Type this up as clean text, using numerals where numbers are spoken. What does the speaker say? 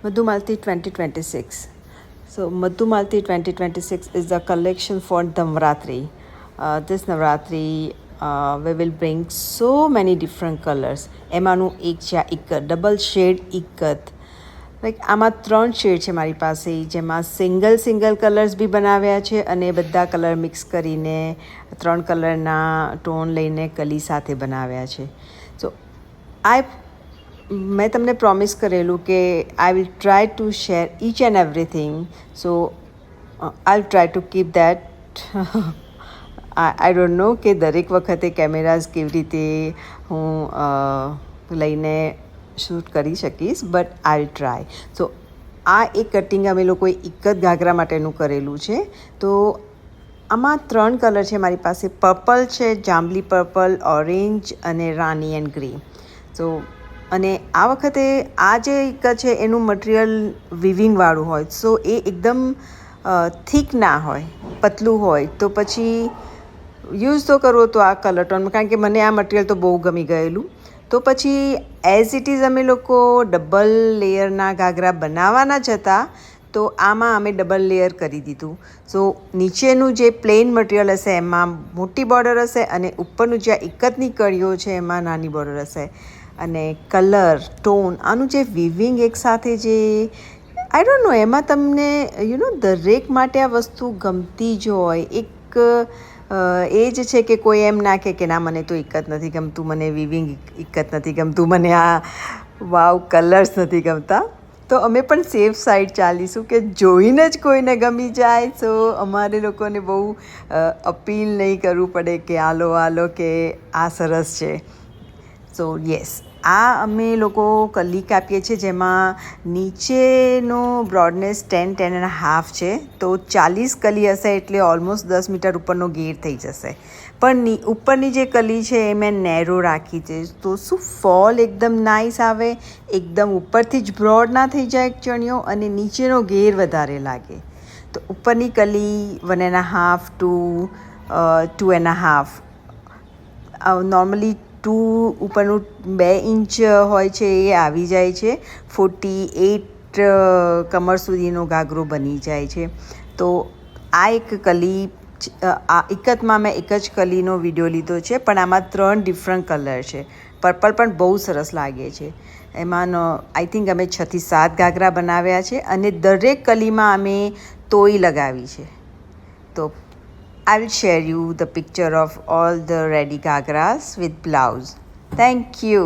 Madhumalati 2026. So Madhumalati 2026 is the collection for Navratri. This Navratri we will bring so many different colors. એમાંનું એક છે આ ikat, double shade ikat. Like આમાં 3 shade છે મારી પાસે, જેમાં સિંગલ કલર્સ બી બનાવ્યા છે અને બધા કલર મિક્સ કરીને 3 કલરના ટોન લઈને કલી સાથે બનાવ્યા છે. સો મેં તમને પ્રોમિસ કરેલું કે I will try to share each and everything. So I will try to keep that. I don't know કે દરેક વખતે કેમેરાઝ કેવી રીતે હું લઈને શૂટ કરી શકીશ, બટ આઈ વિલ ટ્રાય. સો આ એક કટિંગ અમે લોકોએ ઇકત ઘાઘરા માટેનું કરેલું છે. તો આમાં 3 કલર છે મારી પાસે. પર્પલ છે, જાંબલી પર્પલ, ઓરેન્જ અને રાની એન્ડ ગ્રીન. સો અને આ વખતે આ જે ઇકત છે એનું મટીરિયલ વિવિંગવાળું હોય, સો એ એકદમ થીક ના હોય, પતલું હોય. તો પછી યુઝ તો કરવો તો આ કલર ટોનમાં, કારણ કે મને આ મટીરિયલ તો બહુ ગમી ગયેલું. તો પછી એઝ ઇટ ઇઝ અમે લોકો ડબલ લેયરના ઘાઘરા બનાવવાના જ હતા, તો આમાં અમે ડબલ લેયર કરી દીધું. સો નીચેનું જે પ્લેન મટીરિયલ હશે એમાં મોટી બોર્ડર હશે અને ઉપરનું જે ઇકતની કળીઓ છે એમાં નાની બોર્ડર હશે. અને કલર ટોન, આનું જે વિવિંગ એકસાથે જે આઈ ડોન્ટ નો, એમાં તમને દરેક માટે આ વસ્તુ ગમતી જ હોય. એક એ જ છે કે કોઈ એમ ના કે ના મને તો ઇકત નથી ગમતું, મને વિવિંગ ઇકત નથી ગમતું, મને આ વાવ કલર્સ નથી ગમતા. તો અમે પણ સેફ સાઈડ ચાલીશું કે જોઈને જ કોઈને ગમી જાય. સો અમારે લોકોને બહુ અપીલ નહીં કરવું પડે કે આલો કે આ સરસ છે. સો યસ, આ અમે લોકો કલી કાપીએ છીએ, જેમાં નીચેનો બ્રોડનેસ 10.5 છે. તો 40 કલી હશે એટલે ઓલમોસ્ટ 10 મીટર ઉપરનો ઘેર થઈ જશે. પણ ઉપરની જે કલી છે એ મેં નેરો રાખી છે, તો શું ફોલ એકદમ નાઇસ આવે, એકદમ ઉપરથી જ બ્રોડ ના થઈ જાય ચણિયો અને નીચેનો ઘેર વધારે લાગે. તો ઉપરની કલી 1.5 to 2.5, નોર્મલી 2 ઉપરનું 2 ઇંચ હોય છે એ આવી જાય છે. 48 કમર સુધીનો ઘાઘરો બની જાય છે. તો આ એક કલી, આ ઇકતમાં મેં એક જ કલીનો વિડીયો લીધો છે, પણ આમાં 3 ડિફરન્ટ કલર છે. પર્પલ પણ બહુ સરસ લાગે છે. એમાંનો આઈ થિંક અમે 6 થી 7 ઘાઘરા બનાવ્યા છે અને દરેક કલીમાં અમે તોઈ લગાવી છે. તો I will share you the picture of all the ready ghagras with blouse. Thank you.